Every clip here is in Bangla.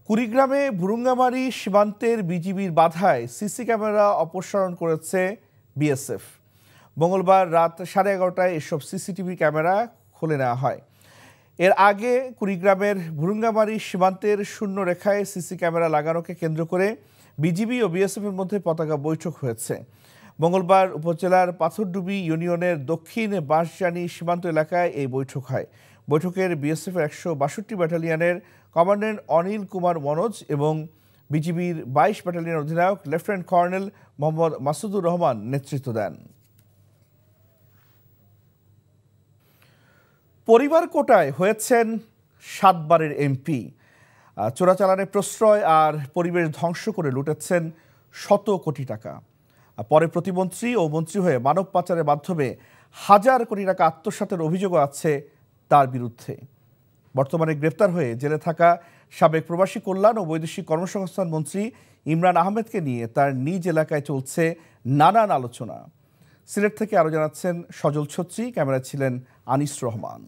কুড়িগ্রামে ভুরুঙ্গামারী সীমান্তের বিজিবির বাধায় সিসি ক্যামেরা অপসারণ করেছে বিএসএফ। মঙ্গলবার রাত 11:30টায় এসব সিসিটিভি ক্যামেরা খুলে নেওয়া হয়। এর আগে কুড়িগ্রামের ভুরুঙ্গামারী সীমান্তের শূন্য রেখায় সিসি ক্যামেরা লাগানোকে কেন্দ্র করে বিজিবি ও বিএসএফের মধ্যে পতাকা বৈঠক হয়েছে। মঙ্গলবার উপজেলার পাথরডুবি ইউনিয়নের দক্ষিণ বাঁশজানি সীমান্ত এলাকায় এই বৈঠক হয়। বৈঠকের বিএসএফের 162 ব্যাটালিয়নের কমান্ড্যান্ট অনিল কুমার মনোজ এবং বিজিবির 22 ব্যাটালিয়নের অধিনায়ক লেফটেন্যান্ট কর্নেল মোহাম্মদ মাসুদুর রহমান নেতৃত্ব দেন। পরিবার কোটায় হয়েছেন 7 বারের এমপি। চোরাচালানের প্রশ্রয় আর পরিবেশ ধ্বংস করে লুটেছেন শত কোটি টাকা। পরে প্রতিমন্ত্রী ও মন্ত্রী হয়ে মানব পাচারের মাধ্যমে হাজার কোটি টাকা আত্মসাতের অভিযোগও আছে তার বিরুদ্ধে। বর্তমানে গ্রেপ্তার হয়ে জেলে থাকা সাবেক প্রবাসী কল্যাণ ও বৈদেশিক কর্মসংস্থান মন্ত্রী ইমরান আহমেদকে নিয়ে তার নিজ এলাকায় চলছে নানান আলোচনা। সিলেট থেকে আরও জানাচ্ছেন সজল ছত্রী, ক্যামেরায় ছিলেন আনিস রহমান।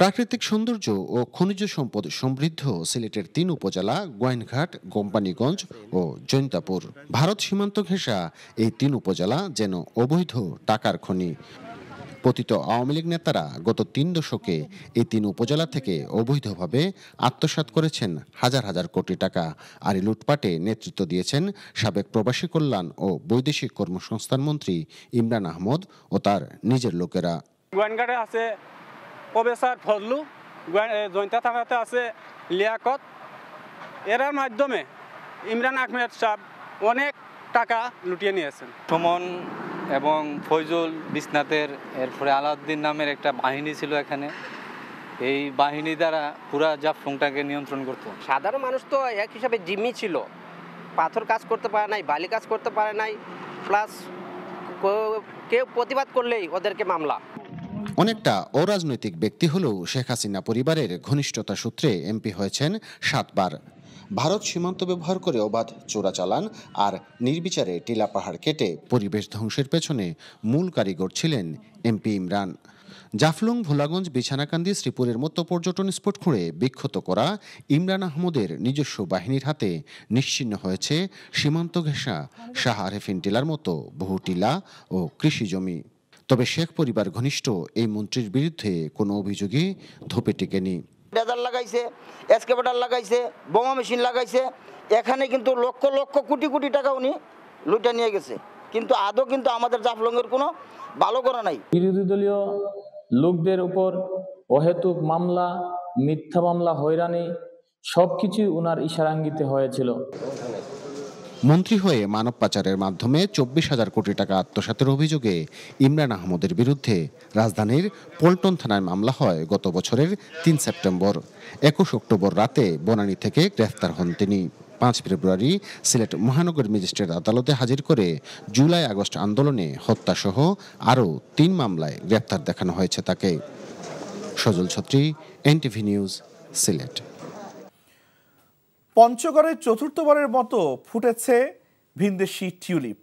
প্রাকৃতিক সৌন্দর্য ও খনিজ সম্পদ সমৃদ্ধ সিলেটের 3 উপজেলা গোয়াইনঘাট, কোম্পানীগঞ্জ ও জৈন্তাপুর। ভারত সীমান্ত ঘেঁষা এই 3 উপজেলা যেন অবৈধ টাকার খনি। পতিত আওয়ামী লীগ নেতারা গত 3 দশকে এই 3 উপজেলা থেকে অবৈধভাবে আত্মসাৎ করেছেন হাজার হাজার কোটি টাকা। আর এই লুটপাটে নেতৃত্ব দিয়েছেন সাবেক প্রবাসী কল্যাণ ও বৈদেশিক কর্মসংস্থান মন্ত্রী ইমরান আহমদ ও তার নিজের লোকেরা। গোয়াইনঘাটে আছে প্রফেসর ফজলু, জয়ন্তা থানাতে আছে লিয়াকত। এর মাধ্যমে ইমরান আহমেদ সাহেব অনেক টাকা লুটিয়ে নিয়েছেন। সুমন এবং ফয়জুল বিসনাতের, এরপরে আলাউদ্দিন নামের একটা বাহিনী ছিল এখানে। এই বাহিনী দ্বারা পুরা জাফলংটাকে নিয়ন্ত্রণ করত। সাধারণ মানুষ তো এক হিসাবে জিম্মি ছিল, পাথর কাজ করতে পারে নাই, বালি কাজ করতে পারে নাই, প্লাস কেউ প্রতিবাদ করলেই ওদেরকে মামলা। অনেকটা অরাজনৈতিক ব্যক্তি হলেও শেখ হাসিনা পরিবারের ঘনিষ্ঠতা সূত্রে এমপি হয়েছেন 7 বার। ভারত সীমান্ত ব্যবহার করে অবাধ চোরাচালান আর নির্বিচারে টিলা পাহাড় কেটে পরিবেশ ধ্বংসের পেছনে মূল কারিগর ছিলেন এমপি ইমরান। জাফলং, ভোলাগঞ্জ, বিছানাকান্দি, শ্রীপুরের মতো পর্যটন স্পট খুঁড়ে বিক্ষত করা ইমরান আহমদের নিজস্ব বাহিনীর হাতে নিশ্চিহ্ন হয়েছে সীমান্ত ঘেঁষা শাহ আরেফিন টিলার মতো বহু টিলা ও কৃষি জমি। তবে শেখ পরিবার ঘনিষ্ঠ এই মন্ত্রীর বিরুদ্ধে কোনো অভিযোগই ধোপে টেকেনি। ডেজার লাগাইছে, এক্সকেভেটর লাগাইছে, বোমা মেশিন লাগাইছে। এখানে কিন্তু লক্ষ লক্ষ কোটি কোটি টাকা উনি লুটে নিয়ে গেছে, কিন্তু আদৌ কিন্তু আমাদের জাফলংয়ের কোনো ভালো করা নাই। বিরোধী দলীয় লোকদের উপর অহেতুক মামলা, মিথ্যা মামলা, হয়রানি সবকিছু উনার ইশারাঙ্গিতে হয়েছিল। মন্ত্রী হয়ে মানব পাচারের মাধ্যমে 24,000 কোটি টাকা আত্মসাতের অভিযোগে ইমরান আহমদের বিরুদ্ধে রাজধানীর পল্টন থানায় মামলা হয় গত বছরের 3 সেপ্টেম্বর। 21 অক্টোবর রাতে বনানী থেকে গ্রেফতার হন তিনি। 5 ফেব্রুয়ারি সিলেট মহানগর ম্যাজিস্ট্রেট আদালতে হাজির করে জুলাই আগস্ট আন্দোলনে হত্যাসহ আরও 3 মামলায় গ্রেফতার দেখানো হয়েছে তাকে। সজল ছত্রী, এনটিভি নিউজ, সিলেট। পঞ্চগড়ের চতুর্থবারের মতো ফুটেছে ভিনদেশি টিউলিপ।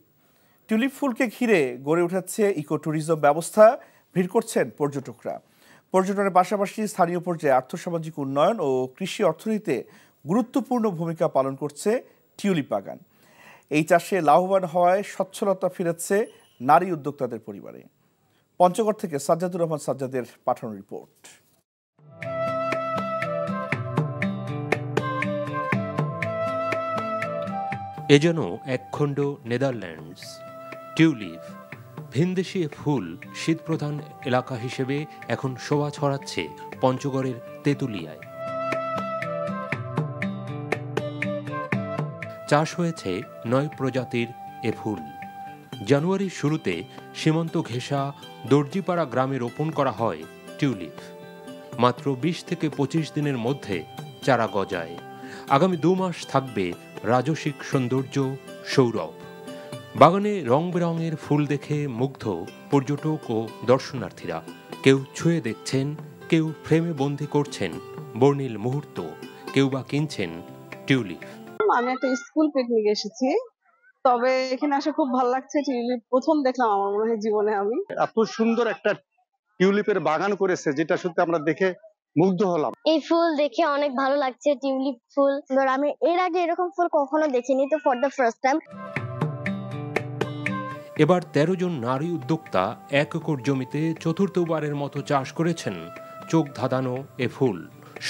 টিউলিপ ফুলকে ঘিরে গড়ে উঠেছে ইকো ট্যুরিজম ব্যবস্থা। ভিড় করছেন পর্যটকরা। পর্যটনের পাশাপাশি স্থানীয় পর্যায়ে আর্থসামাজিক উন্নয়ন ও কৃষি অর্থনীতিতে গুরুত্বপূর্ণ ভূমিকা পালন করছে টিউলিপ বাগান। এই চাষে লাভবান হওয়ায় সচ্ছলতা ফিরেছে নারী উদ্যোক্তাদের পরিবারে। পঞ্চগড় থেকে সাজ্জাদুর রহমান সাজ্জাদের পাঠানো রিপোর্ট। এ যেন একখণ্ড নেদারল্যান্ডস। টিউলিপ, ভিনদেশি ফুল শীতপ্রধান এলাকা হিসেবে এখন শোভা ছড়াচ্ছে পঞ্চগড়ের তেঁতুলিয়ায়। চাষ হয়েছে 9 প্রজাতির এ ফুল। জানুয়ারির শুরুতে সীমান্ত ঘেঁষা দর্জিপাড়া গ্রামে রোপণ করা হয় টিউলিপ। মাত্র 20 থেকে 25 দিনের মধ্যে চারা গজায়। আগামী 2 মাস থাকবে রাজসিক সৌন্দর্য সৌরভ। বাগানে রং বেরঙের ফুল দেখে মুগ্ধ পর্যটক ও দর্শনার্থীরা। কেউ ছুঁয়ে দেখছেন, কেউ ফ্রেমে বন্দি করছেন বর্ণিল মুহূর্ত, কেউ বা কিনছেন টিউলিপ। আমি একটা স্কুল পিকনিক এসেছি, তবে এখানে আসে খুব ভালো লাগছে। টিউলিপ প্রথম দেখলাম আমার মনে হয় জীবনে। আমি এত সুন্দর একটা টিউলিপের বাগান করেছে, যেটা সত্যি আমরা দেখে মুগ্ধ হলাম। এই ফুল দেখে অনেক ভালো লাগছে, টিউলিপ ফুল। আমি এর আগে এরকম ফুল কখনো দেখিনি, তো ফর দ্য ফার্স্ট টাইম। এবার ১৩ জন নারী উদ্যোক্তা ১ একর জমিতে চতুর্থবারের মতো চাষ করেছেন চোখ ধাঁধানো এ ফুল।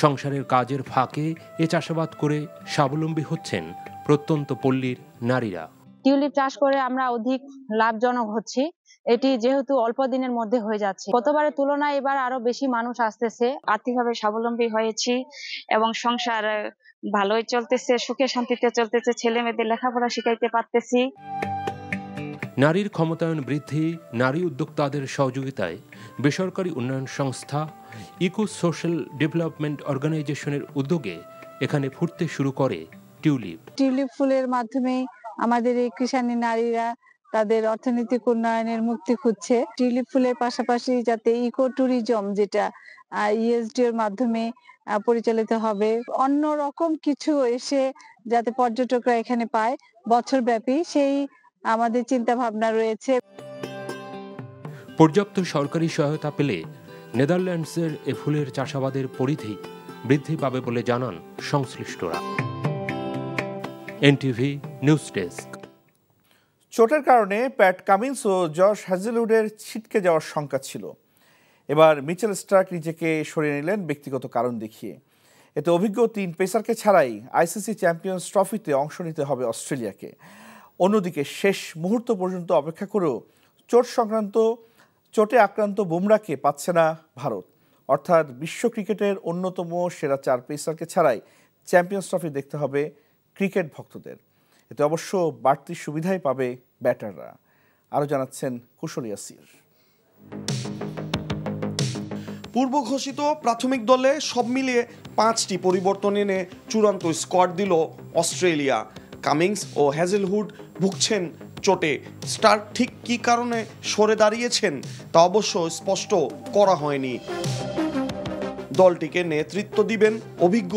সংসারের কাজের ফাঁকে এ চাষাবাদ করে স্বাবলম্বী হচ্ছেন প্রত্যন্ত পল্লীর নারীরা। টিউলিপ চাষ করে আমরা অধিক লাভজনক হচ্ছি। এটি যেহেতু অল্প দিনের মধ্যে হয়ে যাচ্ছে, গতবারের তুলনায় এবার আরো বেশি মানুষ আসতেছে। আর্থিকভাবে স্বাবলম্বী হয়েছি এবং সংসার ভালোই চলতেছে, সুখে শান্তিতে চলতেছে, ছেলে মেয়েদের লেখাপড়া শিখাইতে পারতেছি। নারীর ক্ষমতায়ন বৃদ্ধি, নারী উদ্যোক্তাদের সহযোগিতায় বেসরকারি উন্নয়ন সংস্থা ইকো সোশ্যাল ডেভেলপমেন্ট অর্গানাইজেশনের উদ্যোগে এখানে ফুটতে শুরু করে টিউলিপ। টিউলিপ ফুলের মাধ্যমে আমাদের এই কৃষানী নারীরা তাদের অর্থনৈতিক উন্নয়নের মুক্তি খুঁজছে। টিউলিপ ফুলের পাশাপাশি যাতে ইকো ট্যুরিজম, যেটা ইএসডি এর মাধ্যমে পরিচালিত হবে, অন্য রকম কিছু এসে যাতে পর্যটকরা এখানে পায় বছরব্যাপী, সেই আমাদের চিন্তা ভাবনা রয়েছে। পর্যাপ্ত সরকারি সহায়তা পেলে নেদারল্যান্ডসের এ ফুলের চাষাবাদের পরিধি বৃদ্ধি পাবে বলে জানান সংশ্লিষ্টরা। NTV news desk. চোটের কারণে প্যাট কামিন্স ও জশ হ্যাজেলউডের ছিটকে যাওয়ার শঙ্কা ছিল। এবার মিচেল স্টার্ক নিজেকে সরিয়ে নিলেন ব্যক্তিগত কারণ দেখিয়ে। এতে অভিজ্ঞ 3 পেসারকে ছাড়াই আইসিসি চ্যাম্পিয়ন্স ট্রফিতে অংশ নিতে হবে অস্ট্রেলিয়াকে। অন্যদিকে শেষ মুহূর্ত পর্যন্ত অপেক্ষা করেও চোটে আক্রান্ত বুমরাকে পাচ্ছে না ভারত। অর্থাৎ বিশ্ব ক্রিকেটের অন্যতম সেরা 4 পেসারকে ছাড়াই চ্যাম্পিয়ন্স ট্রফি দেখতে হবে ক্রিকেট ভক্তদের। এতে অবশ্য বাড়তি সুবিধাই পাবে ব্যাটাররা। আরও জানাচ্ছেন কুশল ইয়াসির। পূর্ব ঘোষিত প্রাথমিক দলে সব মিলিয়ে 5টি পরিবর্তন এনে চূড়ান্ত স্কোয়াড দিল অস্ট্রেলিয়া। কামিংস ও হ্যাজেলউড ভুগছেন চোটে। স্টার্ক ঠিক কী কারণে সরে দাঁড়িয়েছেন তা অবশ্য স্পষ্ট করা হয়নি। দলটিকে নেতৃত্ব দিবেন অভিজ্ঞ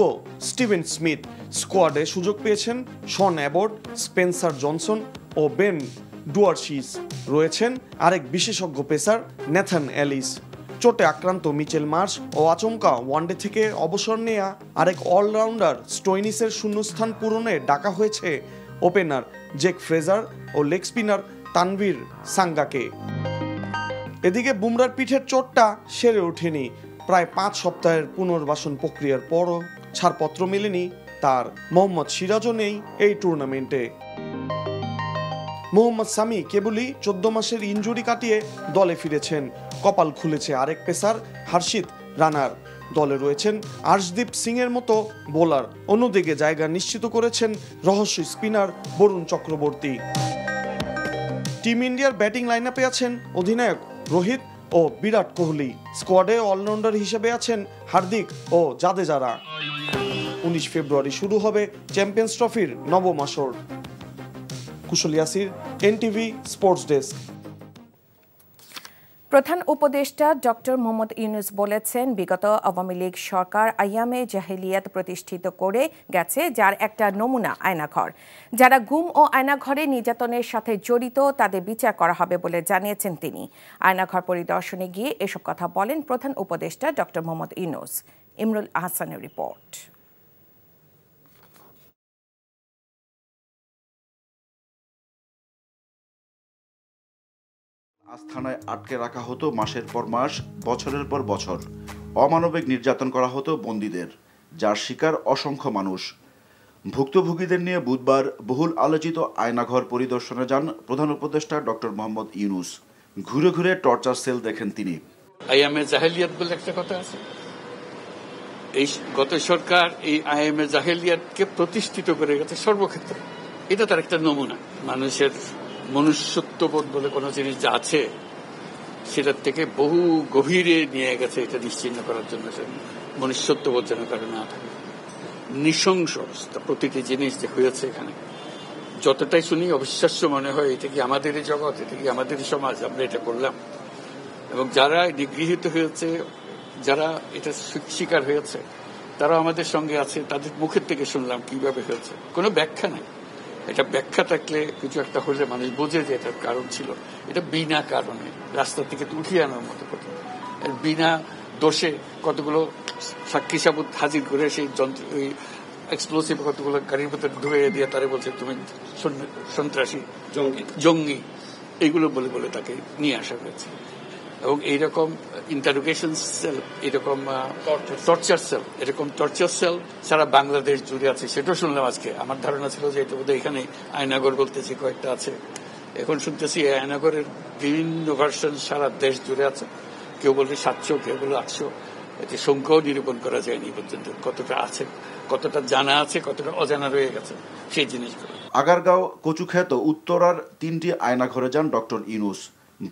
স্টিভেন স্মিথ। স্কোয়াডে সুযোগ পেয়েছেন শন অ্যাবট, স্পেন্সার জনসন ও বেন ডুয়ারশিস। রয়েছেন আরেক বিশেষজ্ঞ পেসার নেথান এলিস। চোটে আক্রান্ত মিচেল মার্শ ও আচমকা ওয়ানডে থেকে অবসর নেয়া আরেক অলরাউন্ডার স্টোইনিসের শূন্যস্থান পূরণে ডাকা হয়েছে ওপেনার জেক ফ্রেজার ও লেগ স্পিনার তানভীর সাঙ্গাকে। এদিকে বুমরার পিঠের চোটটা সেরে ওঠেনি। প্রায় 5 সপ্তাহের পুনর্বাসন প্রক্রিয়ার পরও ছাড়পত্র মেলেনি তার। মোহাম্মদ সিরাজও নেই এই টুর্নামেন্টে। মোহাম্মদ সামি কেবলই 14 মাসের ইনজুরি কাটিয়ে দলে ফিরেছেন। কপাল খুলেছে আরেক পেসার হার্ষিত রানার। দলে রয়েছেন আর্শদীপ সিং এর মতো বোলার। অন্যদিকে জায়গা নিশ্চিত করেছেন রহস্য স্পিনার বরুণ চক্রবর্তী। টিম ইন্ডিয়ার ব্যাটিং লাইনআপে আছেন অধিনায়ক রোহিত ও বিরাট কোহলি। স্কোয়াডে অলরাউন্ডার হিসেবে আছেন হার্দিক ও জাদেজারা। 19 ফেব্রুয়ারি শুরু হবে চ্যাম্পিয়ন্স ট্রফির নবম আসর। কুশল ইয়াসির, এনটিভি স্পোর্টস ডেস্ক। প্রধান উপদেষ্টা ডক্টর মোহাম্মদ ইউনূস বলেছেন, বিগত আওয়ামী লীগ সরকার আইয়ামে জাহেলিয়াত প্রতিষ্ঠিত করে গেছে, যার একটা নমুনা আয়নাঘর। যারা গুম ও আয়নাঘরে নির্যাতনের সাথে জড়িত তাদের বিচার করা হবে বলে জানিয়েছেন তিনি। আয়নাঘর পরিদর্শনে গিয়ে এসব কথা বলেন প্রধান উপদেষ্টা ডক্টর মোহাম্মদ ইউনূস। ইমরুল আহসানের রিপোর্ট। আস্থানায় আটকে রাখা হতো মাসের পর মাস, বছরের পর বছর। অমানবিক নির্যাতন করা হতো বন্দীদের, যার শিকার অসংখ্য মানুষ। ভুক্তভোগীদের নিয়ে বুধবার বহুল আলোচিত আয়নাঘর পরিদর্শনে যান প্রধান উপদেষ্টা ডক্টর মোহাম্মদ ইউনূস। ঘুরে ঘুরে টর্চার সেল দেখেন তিনি। আইএমএ জাহেলিয়াত বলে একটা কথা আছে। এই গত সরকার এই আইএমএ জাহেলিয়াতকে প্রতিষ্ঠিত করে গেছে সর্বক্ষেত্রে। এটা তার একটা নমুনা। মানুষের মনুষ্যত্ববোধ বলে কোনো জিনিস যা আছে সেটার থেকে বহু গভীরে নিয়ে গেছে এটা নিশ্চিহ্ন করার জন্য। মনুষ্যত্ববোধ যেন কারো না থাকে। নৃশংস অবস্থা। প্রতিটি জিনিস যে হয়েছে এখানে যতটাই শুনি অবিশ্বাস্য মনে হয়। এটা কি আমাদেরই জগৎ, এটা কি আমাদেরই সমাজ, আমরা এটা করলাম। এবং যারা নিগৃহীত হয়েছে, যারা এটা শিকার হয়েছে, তারা আমাদের সঙ্গে আছে। তাদের মুখের থেকে শুনলাম কিভাবে হয়েছে। কোনো ব্যাখ্যা নাই। এটা ব্যাখ্যা থাকলে কিছু একটা হলে মানুষ বোঝে যে এটার কারণ ছিল। এটা বিনা কারণে রাস্তা থেকে উঠিয়ে আনার মতো কথা। বিনা দোষে কতগুলো সাক্ষী সাবুত হাজির করে সেই যন্ত্র ওই এক্সপ্লোসিভ কতগুলো গাড়ির ভিতরে ঢুকে দিয়ে তারা বলছে তুমি সন্ত্রাসী জঙ্গি এইগুলো বলে বলে তাকে নিয়ে আসা হয়েছে। এবং এইরকম ইন্টারোগেশন সেল, এরকম টর্চার সেল, এরকম টর্চার সেল সারা বাংলাদেশ জুড়ে আছে, সেটাও শুনলাম আজকে। আমার ধারণা ছিল যে এটা বোধহয় এখানে আয়নাগর বলতেছি কয়েকটা আছে, এখন শুনতেছি আয়নাগরের বিভিন্ন ভার্সন সারা দেশ জুড়ে আছে। কেউ বলছে 700, কেউ বলে 800। এতে সংখ্যাও নিরূপণ করা যায়নি পর্যন্ত, কতটা আছে, কতটা জানা আছে, কতটা অজানা রয়ে গেছে সেই জিনিসগুলো। আগারগাঁও, কচুক্ষেত, উত্তরার 3টি আয়নাঘরে যান ডক্টর ইউনূস।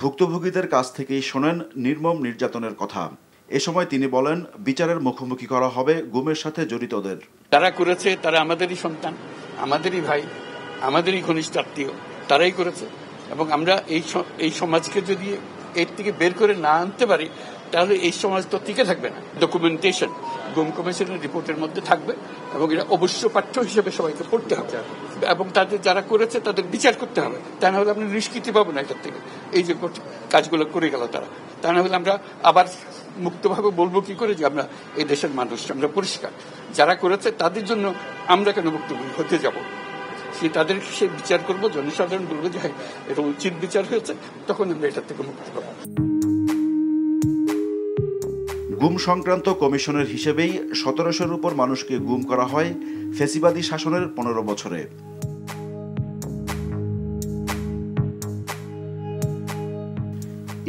ভুক্তভোগীদের কাছ থেকেই শোনেন নির্মম নির্যাতনের কথা। এ সময় তিনি বলেন, বিচারের মুখোমুখি করা হবে গুমের সাথে জড়িতদের। তারা করেছে, তারা আমাদেরই সন্তান, আমাদেরই ভাই, আমাদেরই ঘনিষ্ঠ আত্মীয়, তারাই করেছে। এবং আমরা এই সমাজকে যদি এর থেকে বের করে না আনতে পারি তাহলে এই সমাজ তো টিকে থাকবে না। ডকুমেন্টেশন গুম কমিশনের রিপোর্টের মধ্যে থাকবে এবং এটা অবশ্য পাঠ্য হিসেবে সবাইকে পড়তে হবে এবং তাদের যারা করেছে তাদের বিচার করতে হবে। তা না হলে আমরা নিষ্কৃতি পাবো না এটার থেকে, এই যে কাজগুলো করে গেল তারা। তা না হলে আমরা আবার মুক্তভাবে বলবো কি করে যে আমরা এই দেশের মানুষ, আমরা পরিষ্কার। যারা করেছে তাদের জন্য আমরা কেন মুক্তভোগী হতে যাব? তাদের সে বিচার করবো, জনসাধারণ বলবো যে হ্যাঁ এটা উচিত বিচার হয়েছে, তখন আমরা এটার থেকে মুক্তি পাবো। গুম সংক্রান্ত কমিশনের হিসেবেই 1700-এর উপর মানুষকে গুম করা হয় ফ্যাসিবাদী শাসনের 15 বছরে।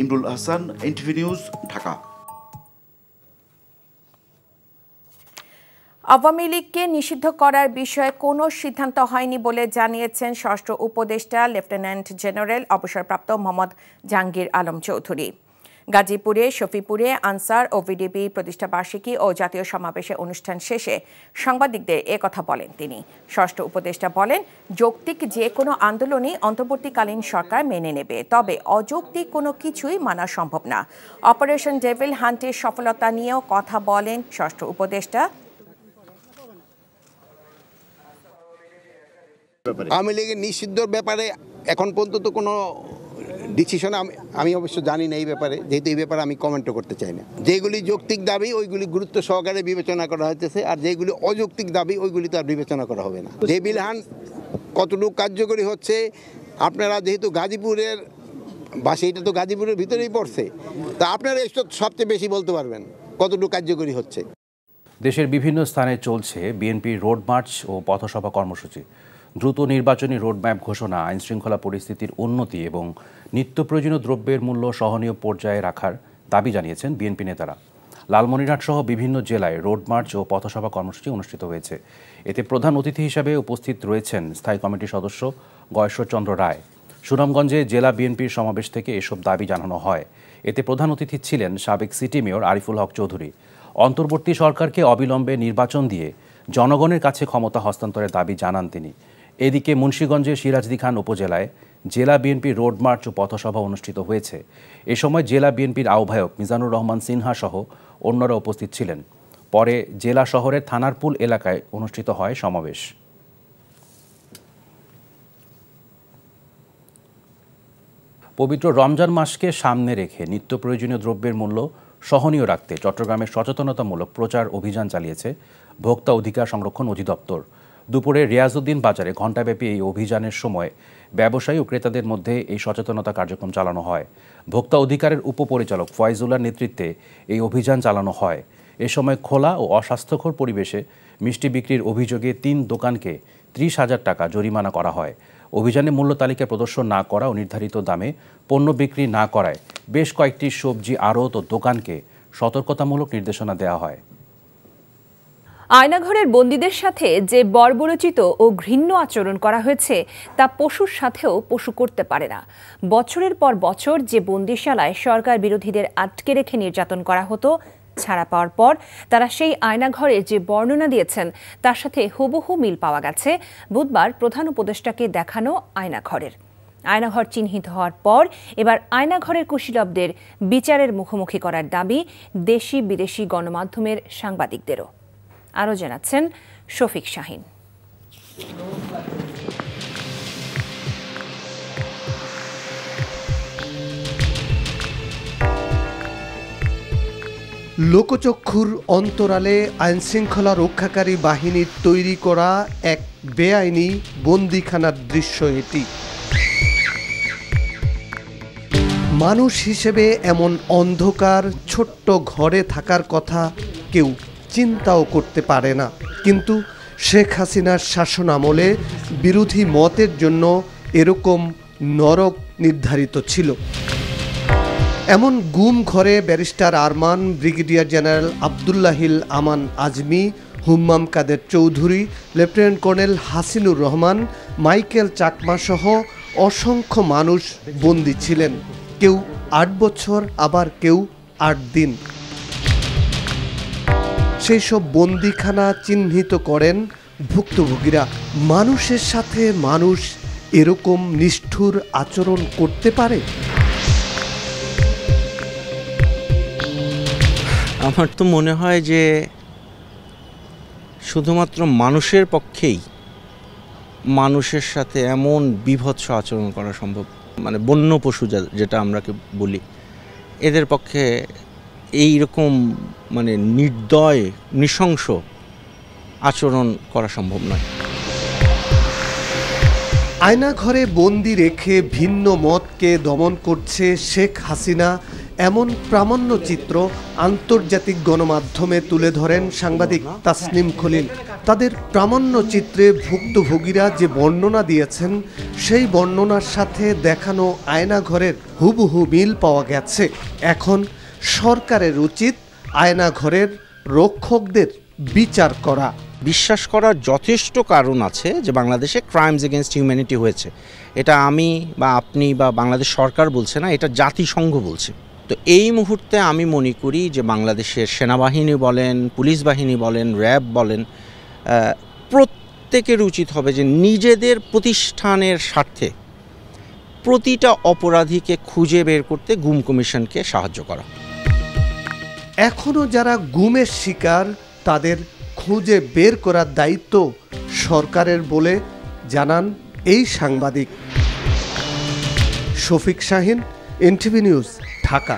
Imrul Hasan, NTV news, Dhaka. আওয়ামী লীগকে নিষিদ্ধ করার বিষয়ে কোনো সিদ্ধান্ত হয়নি বলে জানিয়েছেন স্বরাষ্ট্র উপদেষ্টা লেফটেন্যান্ট জেনারেল অবসরপ্রাপ্ত মোহাম্মদ জাহাঙ্গীর আলম চৌধুরী। গাজীপুরে, শফিপুরে আনসার ও ভিডিপি প্রতিষ্ঠাবার্ষিকী ও জাতীয় সমাবেশের অনুষ্ঠান শেষে সাংবাদিকদের একথা বলেন তিনি। স্বরাষ্ট্র উপদেষ্টা বলেন, যৌক্তিক যে কোনো আন্দোলনই অন্তর্বর্তীকালীন সরকার মেনে নেবে, তবে অযৌক্তিক কোনো কিছুই মানা সম্ভব না। অপারেশন ডেভিল হান্টের সফলতা নিয়েও কথা বলেন স্বরাষ্ট্র উপদেষ্টা। আওয়ামী লীগের নিষিদ্ধর ব্যাপারে এখন পর্যন্ত কোনো ডিসিশন আমি অবশ্য জানি না এই ব্যাপারে, যেহেতু এই ব্যাপারে আমি কমেন্টও করতে চাই না। যেগুলি যৌক্তিক দাবি ওইগুলি গুরুত্ব সহকারে বিবেচনা করা হইতেছে, আর যেগুলি অযৌক্তিক দাবি ওইগুলি তো আর বিবেচনা করা হবে না। ডেভিল হান্ট কতটুকু কার্যকরী হচ্ছে, আপনারা যেহেতু গাজীপুরের বাসে, এটা তো গাজীপুরের ভিতরেই পড়ছে, তা আপনারা এসব সবচেয়ে বেশি বলতে পারবেন কতটুকু কার্যকরী হচ্ছে। দেশের বিভিন্ন স্থানে চলছে বিএনপির রোড মার্চ ও পথসভা কর্মসূচি। দ্রুত নির্বাচনী রোডম্যাপ ঘোষণা, আইনশৃঙ্খলা পরিস্থিতির উন্নতি এবং নিত্য প্রয়োজনীয় দ্রব্যের মূল্য সহনীয় পর্যায়ে রাখার দাবি জানিয়েছেন বিএনপি নেতারা। লালমনিরহাট সহ বিভিন্ন জেলায় রোড মার্চ ও পথসভা কর্মসূচি অনুষ্ঠিত হয়েছে। এতে প্রধান অতিথি হিসেবে উপস্থিত রয়েছেন স্থায়ী কমিটির সদস্য গয়েশ্বরচন্দ্র রায়। সুনামগঞ্জে জেলা বিএনপির সমাবেশ থেকে এসব দাবি জানানো হয়। এতে প্রধান অতিথি ছিলেন সাবেক সিটি মেয়র আরিফুল হক চৌধুরী। অন্তর্বর্তী সরকারকে অবিলম্বে নির্বাচন দিয়ে জনগণের কাছে ক্ষমতা হস্তান্তরের দাবি জানান তিনি। এদিকে মুন্সিগঞ্জের সিরাজদি খান উপজেলায় জেলা বিএনপির রোড মার্চ ও পথসভা অনুষ্ঠিত হয়েছে। এ সময় জেলা বিএনপির আহ্বায়ক মিজানুর রহমান সিনহা সহ অন্যরা উপস্থিত ছিলেন। পরে জেলা শহরের থানারপুল এলাকায় অনুষ্ঠিত হয় সমাবেশ। পবিত্র রমজান মাসকে সামনে রেখে নিত্য প্রয়োজনীয় দ্রব্যের মূল্য সহনীয় রাখতে চট্টগ্রামে সচেতনতামূলক প্রচার অভিযান চালিয়েছে ভোক্তা অধিকার সংরক্ষণ অধিদপ্তর। দুপুরে রিয়াজউদ্দিন বাজারে ঘণ্টাব্যাপী এই অভিযানের সময় ব্যবসায়ী ও ক্রেতাদের মধ্যে এই সচেতনতা কার্যক্রম চালানো হয়। ভোক্তা অধিকারের উপপরিচালক ফয়জুল্লার নেতৃত্বে এই অভিযান চালানো হয়। এ সময় খোলা ও অস্বাস্থ্যকর পরিবেশে মিষ্টি বিক্রির অভিযোগে 3 দোকানকে 30,000 টাকা জরিমানা করা হয়। অভিযানে মূল্য তালিকা প্রদর্শন না করা ও নির্ধারিত দামে পণ্য বিক্রি না করায় বেশ কয়েকটি সবজি আড়ত ও দোকানকে সতর্কতামূলক নির্দেশনা দেওয়া হয়। আয়নাঘরের বন্দীদের সাথে যে বর্বরচিত ও ঘৃণ্য আচরণ করা হয়েছে তা পশুর সাথেও পশু করতে পারে না। বছরের পর বছর যে বন্দিশালায় সরকার বিরোধীদের আটকে রেখে নির্যাতন করা হতো, ছাড়া পাওয়ার পর তারা সেই আয়নাঘরে যে বর্ণনা দিয়েছেন তার সাথে হুবহু মিল পাওয়া গেছে বুধবার প্রধান উপদেষ্টাকে দেখানো আয়নাঘরের। আয়নাঘর চিহ্নিত হওয়ার পর এবার আয়নাঘরের কুশীলবদের বিচারের মুখোমুখি করার দাবি দেশি বিদেশি গণমাধ্যমের সাংবাদিকদেরও। আরও জানাচ্ছেন শফিক শাহিন। লোকচক্ষুর অন্তরালে আইনশৃঙ্খলা রক্ষাকারী বাহিনীর তৈরি করা এক বেআইনি বন্দিখানার দৃশ্য এটি। মানুষ হিসেবে এমন অন্ধকার ছোট্ট ঘরে থাকার কথা কেউ চিন্তাও করতে পারে না, কিন্তু শেখ হাসিনার শাসন আমলে বিরোধী মতের জন্য এরকম নরক নির্ধারিত ছিল। এমন গুম ঘরে barrister Arman, brigadier general Abdullahil Aman Azmi, Hummam Quader Chowdhury, lieutenant colonel Hasinur Rahman, Michael Chakma সহ অসংখ্য মানুষ বন্দী ছিলেন, কেউ ৮ বছর, আবার কেউ ৮ দিন। সেই সব বন্দিখানা চিহ্নিত করেন ভুক্তভোগীরা। মানুষের সাথে মানুষ এরকম নিষ্ঠুর আচরণ করতে পারে? আমার তো মনে হয় যে শুধুমাত্র মানুষের পক্ষেই মানুষের সাথে এমন বীভৎস আচরণ করা সম্ভব, মানে বন্য পশু যেটা আমরা বলি, এদের পক্ষে এই রকম মানে নির্দয় নৃশংস আচরণ করা সম্ভব নয়। আয়নাঘরে বন্দি রেখে ভিন্ন মতকে দমন করছে শেখ হাসিনা, এমন প্রামাণ্য চিত্র আন্তর্জাতিক গণমাধ্যমে তুলে ধরেন সাংবাদিক তাসনিম খলিল। তাদের প্রামাণ্য চিত্রে ভুক্তভোগীরা যে বর্ণনা দিয়েছেন, সেই বর্ণনার সাথে দেখানো আয়নাঘরের হুবহু মিল পাওয়া গেছে। এখন সরকারের উচিত আয়নাঘরের রক্ষকদের বিচার করা। বিশ্বাস করার যথেষ্ট কারণ আছে যে বাংলাদেশে ক্রাইমস এগেনস্ট হিউম্যানিটি হয়েছে। এটা আমি বা আপনি বা বাংলাদেশ সরকার বলছে না, এটা জাতিসংঘ বলছে। তো এই মুহূর্তে আমি মনে করি যে বাংলাদেশের সেনাবাহিনী বলেন, পুলিশ বাহিনী বলেন, র্যাব বলেন, প্রত্যেকের উচিত হবে যে নিজেদের প্রতিষ্ঠানের স্বার্থে প্রতিটা অপরাধীকে খুঁজে বের করতে গুম কমিশনকে সাহায্য করা। এখনও যারা গুমের শিকার, তাদের খুঁজে বের করার দায়িত্ব সরকারের বলে জানান এই সাংবাদিক। Shafiq Shahin, NTV news, Dhaka.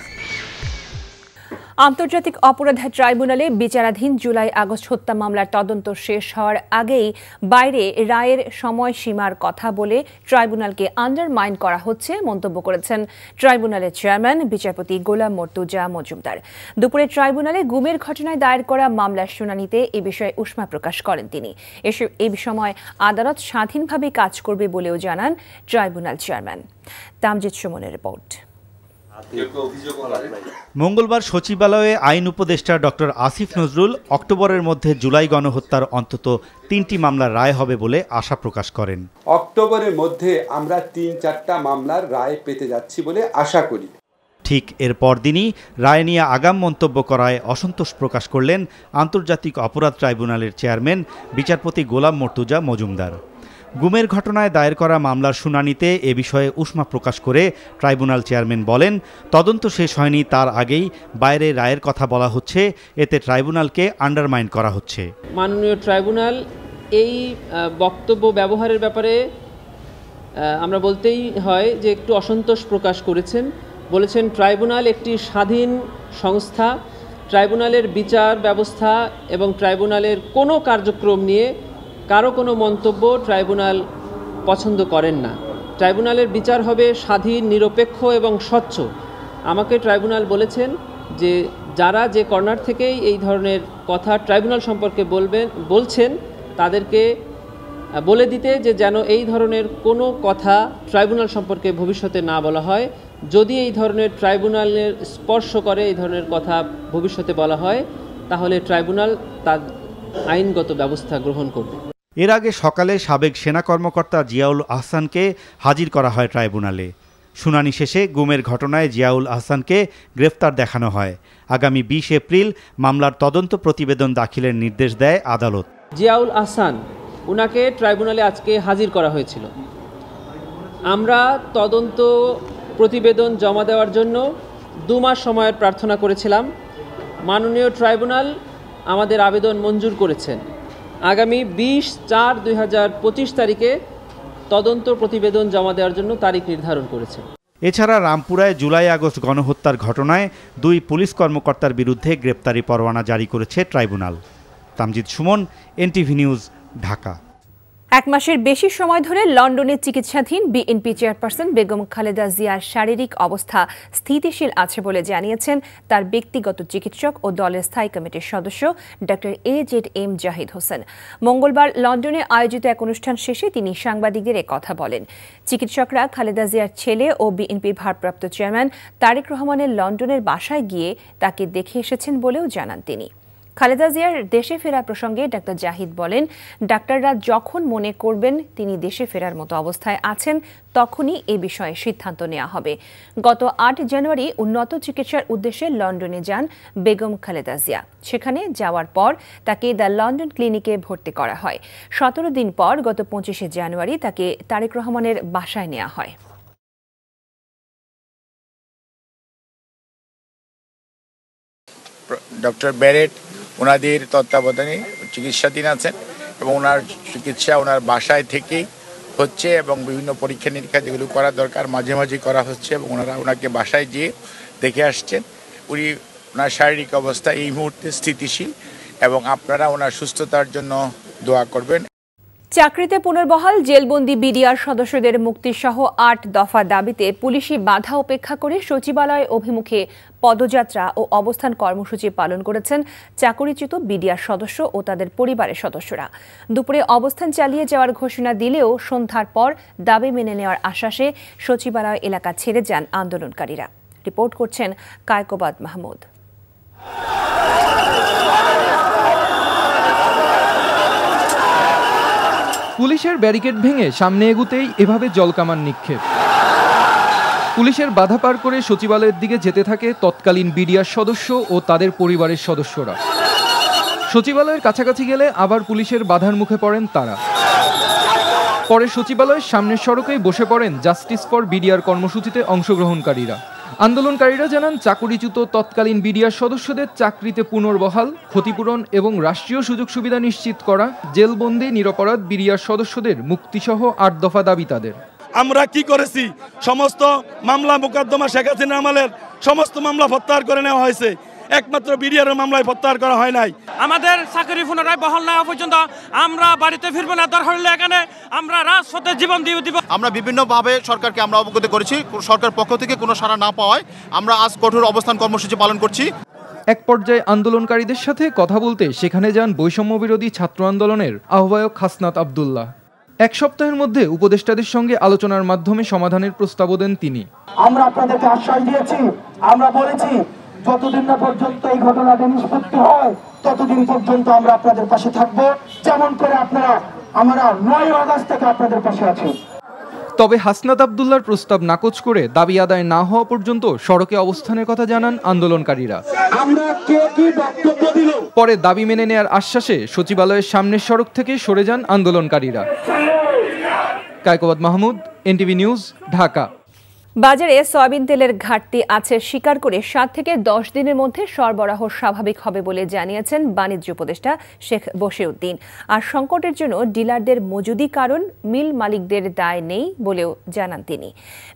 আন্তর্জাতিক অপরাধ ট্রাইব্যুনালে বিচারাধীন জুলাই-আগস্ট হত্যা মামলার তদন্ত শেষ হওয়ার আগেই বাইরে রায়ের সময়সীমার কথা বলে ট্রাইব্যুনালকে আন্ডারমাইন করা হচ্ছে মন্তব্য করেছেন ট্রাইব্যুনালের চেয়ারম্যান বিচারপতি গোলাম মর্তুজা মজুমদার। দুপুরে ট্রাইব্যুনালে গুমের ঘটনায় দায়ের করা মামলার শুনানিতে এ বিষয়ে উষ্মা প্রকাশ করেন তিনি। এই সময় আদালত স্বাধীনভাবে কাজ করবে বলেও জানান ট্রাইব্যুনাল চেয়ারম্যান। তামজিদ সুমনের রিপোর্ট। মঙ্গলবার সচিবালয়ে আইন উপদেষ্টা ডক্টর আসিফ নজরুল অক্টোবরের মধ্যে জুলাই গণহত্যার অন্তত 3টি মামলার রায় হবে বলে আশা প্রকাশ করেন। অক্টোবরের মধ্যে আমরা 3-4টা মামলার রায় পেতে যাচ্ছি বলে আশা করি। ঠিক এর পরদিনই রায় নিয়ে আগাম মন্তব্য করায় অসন্তোষ প্রকাশ করলেন আন্তর্জাতিক অপরাধ ট্রাইব্যুনালের চেয়ারম্যান বিচারপতি গোলাম মর্তুজা মজুমদার। গুমের ঘটনায় দায়ের করা মামলার শুনানিতে এ বিষয়ে উষ্মা প্রকাশ করে ট্রাইব্যুনাল চেয়ারম্যান বলেন, তদন্ত শেষ হয়নি তার আগেই বাইরে রায়ের কথা বলা হচ্ছে, এতে ট্রাইব্যুনালকে আন্ডারমাইন করা হচ্ছে। মাননীয় ট্রাইব্যুনাল এই বক্তব্য ব্যবহারের ব্যাপারে আমরা বলতেই হয় যে একটু অসন্তোষ প্রকাশ করেছেন। বলেছেন ট্রাইব্যুনাল একটি স্বাধীন সংস্থা, ট্রাইব্যুনালের বিচার ব্যবস্থা এবং ট্রাইব্যুনালের কোনো কার্যক্রম নিয়ে কারো কোনো মন্তব্য ট্রাইব্যুনাল পছন্দ করেন না। ট্রাইব্যুনালের বিচার হবে স্বাধীন, নিরপেক্ষ এবং স্বচ্ছ। আমাকে ট্রাইব্যুনাল বলেছেন যে যারা যে কর্নার থেকেই এই ধরনের কথা ট্রাইব্যুনাল সম্পর্কে বলছেন তাদেরকে বলে দিতে যে যেন এই ধরনের কোনো কথা ট্রাইব্যুনাল সম্পর্কে ভবিষ্যতে না বলা হয়। যদি এই ধরনের ট্রাইব্যুনালের স্পর্শ করে এই ধরনের কথা ভবিষ্যতে বলা হয়, তাহলে ট্রাইব্যুনাল তার আইনগত ব্যবস্থা গ্রহণ করবে। এর আগে সকালে সাবেক সেনা কর্মকর্তা জিয়াউল আহসানকে হাজির করা হয় ট্রাইব্যুনালে। শুনানি শেষে গুমের ঘটনায় জিয়াউল আহসানকে গ্রেফতার দেখানো হয়। আগামী 20 এপ্রিল মামলার তদন্ত প্রতিবেদন দাখিলের নির্দেশ দেয় আদালত। জিয়াউল আহসান উনাকে ট্রাইব্যুনালে আজকে হাজির করা হয়েছিল। আমরা তদন্ত প্রতিবেদন জমা দেওয়ার জন্য 2 মাস সময়ের প্রার্থনা করেছিলাম। মাননীয় ট্রাইব্যুনাল আমাদের আবেদন মঞ্জুর করেছেন। আগামী 20/4/2025 তারিখে তদন্ত প্রতিবেদন জমা দেওয়ার জন্য তারিখ নির্ধারণ করেছে। এছাড়া রামপুরায় জুলাই আগস্ট গণহত্যার ঘটনায় 2 পুলিশ কর্মকর্তার বিরুদ্ধে গ্রেপ্তারি পরোয়ানা জারি করেছে tribunal. Tamjid Suman, NTV news, Dhaka. 1 মাসের বেশি সময় ধরে লন্ডনে চিকিৎসাধীন বিএনপি চেয়ারপারসন বেগম খালেদা জিয়ার শারীরিক অবস্থা স্থিতিশীল আছে বলে জানিয়েছেন তার ব্যক্তিগত চিকিৎসক ও দলের স্থায়ী কমিটির সদস্য ডক্টর AZM জাহিদ হোসেন। মঙ্গলবার লন্ডনে আয়োজিত এক অনুষ্ঠান শেষে তিনি সাংবাদিকদের কথা বলেন। চিকিৎসকরা খালেদা জিয়ার ছেলে ও বিএনপির ভারপ্রাপ্ত চেয়ারম্যান তারেক রহমানের লন্ডনের বাসায় গিয়ে তাকে দেখে এসেছেন বলেও জানান তিনি। খালেদা জিয়ার দেশে ফেরা প্রসঙ্গে ডাক্তার জাহিদ বলেন, ডাক্তাররা যখন মনে করবেন তিনি দেশে ফেরার মতো অবস্থায় আছেন তখনই এ বিষয়ে সিদ্ধান্ত নেওয়া হবে। গত 8 জানুয়ারি উন্নত চিকিৎসার উদ্দেশ্যে লন্ডনে যান বেগম খালেদা জিয়া। সেখানে যাওয়ার পর তাকে দ্য লন্ডন ক্লিনিকে ভর্তি করা হয়। 17 দিন পর গত 25 জানুয়ারি তাকে তারেক রহমানের বাসায় নেওয়া হয়। ডক্টর ব্যারেট ওনাদের তত্ত্বাবধানে চিকিৎসাধীন আছেন এবং ওনার চিকিৎসা ওনার বাসায় থেকেই হচ্ছে এবং বিভিন্ন পরীক্ষা নিরীক্ষা যেগুলো করা দরকার মাঝে মাঝে করা হচ্ছে এবং ওনাকে বাসায় গিয়ে দেখে আসছেন। ওনার শারীরিক অবস্থা এই মুহূর্তে স্থিতিশীল এবং আপনারা ওনার সুস্থতার জন্য দোয়া করবেন। চাকরিতে পুনর্বহাল, জেলবন্দি বিডিআর সদস্যদের মুক্তিসহ 8 দফা দাবিতে পুলিশি বাধা উপেক্ষা করে সচিবালয় অভিমুখে পদযাত্রা ও অবস্থান কর্মসূচি পালন করেছেন চাকরিচ্যুত বিডিআর সদস্য ও তাদের পরিবারের সদস্যরা। দুপুরে অবস্থান চালিয়ে যাওয়ার ঘোষণা দিলেও সন্ধ্যার পর দাবি মেনে নেওয়ার আশ্বাসে সচিবালয় এলাকা ছেড়ে যান আন্দোলনকারীরা। রিপোর্ট করছেন কায়কোবাদ মাহমুদ। পুলিশের ব্যারিকেড ভেঙে সামনে এগুতেই এভাবে জলকামান নিক্ষেপ। পুলিশের বাধা পার করে সচিবালয়ের দিকে যেতে থাকে তৎকালীন বিডিআর সদস্য ও তাদের পরিবারের সদস্যরা। সচিবালয়ের কাছাকাছি গেলে আবার পুলিশের বাধার মুখে পড়েন তারা। পরে সচিবালয়ের সামনের সড়কেই বসে পড়েন জাস্টিস ফর বিডিআর কর্মসূচিতে অংশগ্রহণকারীরা। আন্দোলনকারীরা জানান চাকরিচ্যুত তৎকালীন বিডিআর সদস্যদের চাকরিতে পুনর্বহাল, ক্ষতিপূরণ এবং রাষ্ট্রীয় সুযোগ সুবিধা নিশ্চিত করা, জেলবন্দি নিরপরাধ বিডিআর সদস্যদের মুক্তিসহ 8 দফা দাবি তাদের। আমরা কি করেছি? সমস্ত মামলা মোকদ্দমা শেখ হাসিনা আমলের সমস্ত মামলা প্রত্যাহার করে নেওয়া হয়েছে, একমাত্র বিডিআর মামলায় প্রত্যাহার করা হয় নাই। আমাদের চাকরি পুনরায় বহাল না হওয়া পর্যন্ত আমরা বাড়িতে ফিরবো না। দরকার হলে এখানে আমরা রাজপথে জীবন দিয়ে দিব। আমরা বিভিন্নভাবে সরকারকে আমরা অবগত করেছি, সরকার পক্ষ থেকে কোনো সাড়া না পাওয়ায় আমরা আজ কঠোর অবস্থান কর্মসূচি পালন করছি। এক পর্যায়ে আন্দোলনকারীদের সাথে কথা বলতে সেখানে যান বৈষম্য বিরোধী ছাত্র আন্দোলনের আহ্বায়ক হাসনাত আব্দুল্লাহ। 1 সপ্তাহের মধ্যে উপদেষ্টাদের সঙ্গে আলোচনার মাধ্যমে সমাধানের প্রস্তাবও দেন তিনি। আমরা আপনাদেরকে আশ্বাস দিয়েছি, আমরা বলেছি যতদিন না পর্যন্ত এই ঘটনাটা নিষ্পত্তি হয় ততদিন পর্যন্ত আমরা আপনাদের পাশে থাকব, যেমন করে আমরা 9 আগস্ট থেকে আপনাদের পাশে আছি। তবে হাসনাত আব্দুল্লাহর প্রস্তাব নাকচ করে দাবি আদায় না হওয়া পর্যন্ত সড়কে অবস্থানের কথা জানান আন্দোলনকারীরা। পরে দাবি মেনে নেয়ার আশ্বাসে সচিবালয়ের সামনের সড়ক থেকে সরে যান আন্দোলনকারীরা। Kaikobad Mahmud, NTV news, Dhaka. বাজারে সয়াবিন তেলের ঘাটতি আছে স্বীকার করে 7 থেকে 10 দিনের মধ্যে সরবরাহ স্বাভাবিক হবে বলে জানিয়েছেন বাণিজ্য উপদেষ্টা শেখ বশিরউদ্দিন। আর সংকটের জন্য ডিলারদের মজুদি কারণ, মিল মালিকদের দায় নেই বলেও জানান তিনি।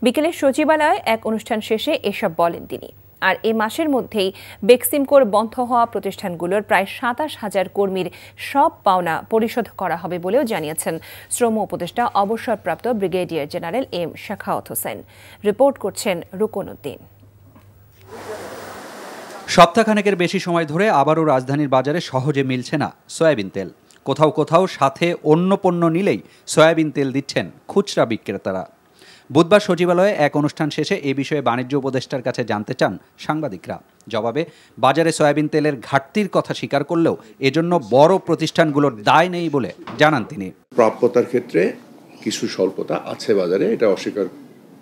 বিকেলে সচিবালয়ে এক অনুষ্ঠান শেষে এসব বলেন তিনি। আর এ মাসের মধ্যেই বেক্সিমকোর বন্ধ হওয়া প্রতিষ্ঠানগুলোর প্রায় 27,000 কর্মীর সব পাওনা পরিশোধ করা হবে বলেও জানিয়েছেন শ্রম উপদেষ্টা অবসরপ্রাপ্ত brigadier general M Shakhawat Hossain. Report করছেন রুকন উদ্দিন। সপ্তাহখানেকের বেশি সময় ধরে আবারও রাজধানীর বাজারে সহজে মিলছে না সয়াবিন তেল। কোথাও কোথাও সাথে অন্য পণ্য নিলেই সয়াবিন তেল দিচ্ছেন খুচরা বিক্রেতারা। বুধবার সচিবালয়ে এক অনুষ্ঠান শেষে এ বিষয়ে বাণিজ্য উপদেষ্টার কাছে জানতে চান সাংবাদিকরা। জবাবে বাজারে সয়াবিন তেলের ঘাটতির কথা স্বীকার করলেও এজন্য বড় প্রতিষ্ঠানগুলোর দায় নেই বলে জানান তিনি। প্রাপ্যতার ক্ষেত্রে কিছু স্বল্পতা আছে বাজারে, এটা অস্বীকার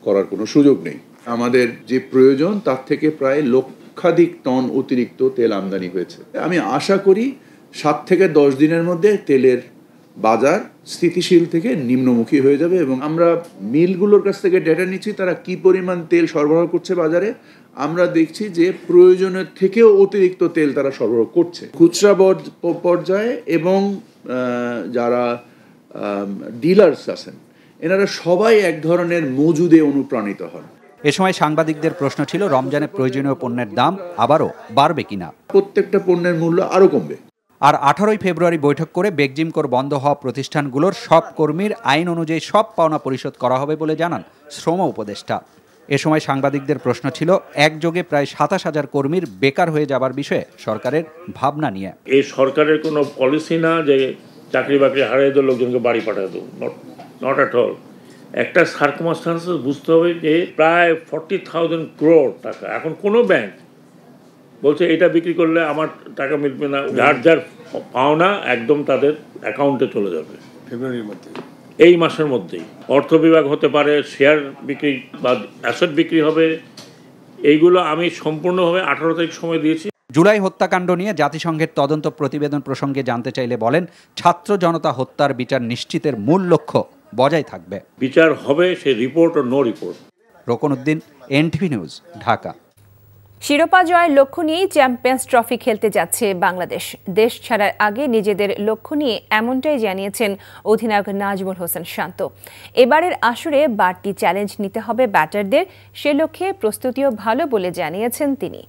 করার কোনো সুযোগ নেই। আমাদের যে প্রয়োজন তার থেকে প্রায় লক্ষাধিক টন অতিরিক্ত তেল আমদানি হয়েছে। আমি আশা করি 7 থেকে 10 দিনের মধ্যে তেলের বাজার স্থিতিশীল থেকে নিম্নমুখী হয়ে যাবে এবং আমরা মিলগুলোর কাছ থেকে ডেটা নিচ্ছি তারা কি পরিমাণ তেল সরবরাহ করছে বাজারে। আমরা দেখছি যে প্রয়োজনের থেকেও অতিরিক্ত তেল তারা সরবরাহ করছে খুচরা পর্যায়ে এবং যারা ডিলার্স আছেন এনারা সবাই এক ধরনের মজুদে অনুপ্রাণিত হন। এ সময় সাংবাদিকদের প্রশ্ন ছিল রমজানে প্রয়োজনীয় পণ্যের দাম আবারও বাড়বে কিনা। প্রত্যেকটা পণ্যের মূল্য আরও কমবে। আর 18 ফেব্রুয়ারি বৈঠক করে বেগজিমকর বন্ধ হওয়া প্রতিষ্ঠানগুলোর সব কর্মীর আইন অনুযায়ী সব পাওনা পরিশোধ করা হবে বলে জানান শ্রম উপদেষ্টা। এ সময় সাংবাদিকদের প্রশ্ন ছিল একযোগে প্রায় 27,000 কর্মীর বেকার হয়ে যাবার বিষয়ে সরকারের ভাবনা নিয়ে। এই সরকারের কোনো পলিসি না যে চাকরি বাকরি হারিয়ে দেওয়া লোকজনকে বাড়ি পাঠায় দেবো, নট অ্যাট অল। একটা সার্কমস্টান্সেস বুঝতে হবে যে প্রায় 40,000 crore টাকা এখন কোনো ব্যাংক বলছে এটা বিক্রি করলে আমার টাকা মিলবে না, যার যার পাওনা একদম তাদের অ্যাকাউন্টে চলে যাবে ফেব্রুয়ারির মধ্যে, এই মাসের মধ্যেই। অর্থ বিভাগ হতে পারে, শেয়ার বিক্রি বা অ্যাসেট বিক্রি হবে, এইগুলো আমি সম্পূর্ণভাবে 18 তারিখ সময় দিয়েছি। জুলাই হত্যাকাণ্ড নিয়ে জাতিসংঘের তদন্ত প্রতিবেদন প্রসঙ্গে জানতে চাইলে বলেন, ছাত্র জনতা হত্যার বিচার নিশ্চিতের মূল লক্ষ্য বজায় থাকবে। বিচার হবে সে রিপোর্ট ও no report. Rokonuddin, NTV news, Dhaka. শিরোপা জয়ের লক্ষ্য নিয়েই চ্যাম্পিয়ন্স ট্রফি খেলতে যাচ্ছে বাংলাদেশ। দেশ ছাড়ার আগে নিজেদের লক্ষ্য নিয়ে এমনটাই জানিয়েছেন অধিনায়ক নাজমুল হোসেন শান্ত। এবারের আসরে বাড়তি চ্যালেঞ্জ নিতে হবে ব্যাটারদের, সে লক্ষ্যে প্রস্তুতিও ভালো বলে জানিয়েছেন তিনি।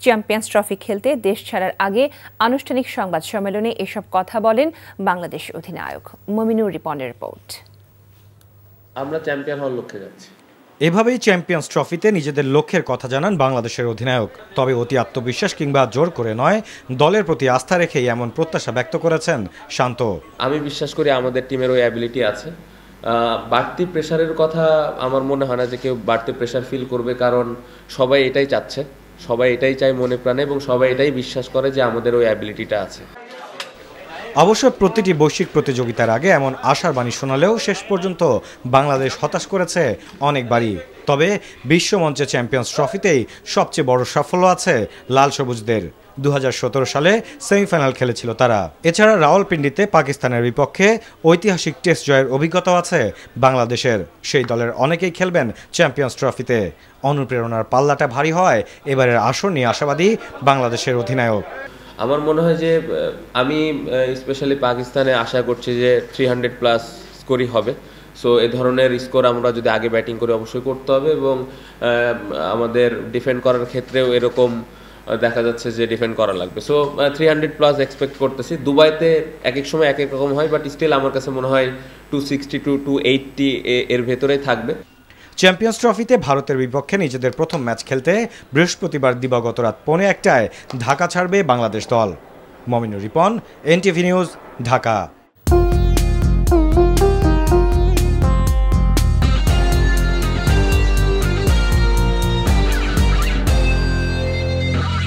চ্যাম্পিয়ন্স ট্রফি খেলতে দেশ ছাড়ার আগে আনুষ্ঠানিক সংবাদ সম্মেলনে এসব কথা বলেন বাংলাদেশ অধিনায়ক। মমিনুর রিপনের রিপোর্ট। আমরা চ্যাম্পিয়ন হওয়ার লক্ষ্যে যাচ্ছি। এভাবেই চ্যাম্পিয়ন্স ট্রফিতে নিজেদের লক্ষ্যের কথা জানান বাংলাদেশের অধিনায়ক। তবে অতি আত্মবিশ্বাস কিংবা জোর করে নয়, দলের প্রতি আস্থা রেখেই এমন প্রত্যাশা ব্যক্ত করেছেন শান্ত। আমি বিশ্বাস করি আমাদের টিমের ওই অ্যাবিলিটি আছে। বাড়তি প্রেশারের কথা আমার মনে হয় না যে কেউ বাড়তি প্রেশার ফিল করবে, কারণ সবাই এটাই চাচ্ছে, সবাই এটাই চায় মনে প্রাণে, এবং সবাই এটাই বিশ্বাস করে যে আমাদের ওই অ্যাবিলিটিটা আছে। অবশ্য প্রতিটি বৈশ্বিক প্রতিযোগিতার আগে এমন আশার বাণী শোনালেও শেষ পর্যন্ত বাংলাদেশ হতাশ করেছে অনেকবারই। তবে বিশ্বমঞ্চে চ্যাম্পিয়ন্স ট্রফিতেই সবচেয়ে বড় সাফল্য আছে লাল সবুজদের। 2017 সালে সেমিফাইনাল খেলেছিল তারা। এছাড়া রাওয়ালপিন্ডিতে পাকিস্তানের বিপক্ষে ঐতিহাসিক টেস্ট জয়ের অভিজ্ঞতাও আছে বাংলাদেশের। সেই দলের অনেকেই খেলবেন চ্যাম্পিয়ন্স ট্রফিতে। অনুপ্রেরণার পাল্লাটা ভারী হয় এবারের আসর নিয়ে আশাবাদী বাংলাদেশের অধিনায়ক। আমার মনে হয় যে আমি স্পেশালি পাকিস্তানে আশা করছি যে 300+ স্কোরই হবে। সো এ ধরনের স্কোর আমরা যদি আগে ব্যাটিং করে অবশ্যই করতে হবে, এবং আমাদের ডিফেন্ড করার ক্ষেত্রেও এরকম দেখা যাচ্ছে যে ডিফেন্ড করা লাগবে। সো 300+ এক্সপেক্ট করতেছি। দুবাইতে এক এক সময় এক এক রকম হয়, বাট স্টিল আমার কাছে মনে হয় 260 to 280 এর ভেতরেই থাকবে। চ্যাম্পিয়ন্স ট্রফিতে ভারতের বিপক্ষে নিজেদের প্রথম ম্যাচ খেলতে বৃহস্পতিবার দিবাগত রাত 1:45 ঢাকা ছাড়বে বাংলাদেশ দল। Mominur Ripon, NTV news, Dhaka.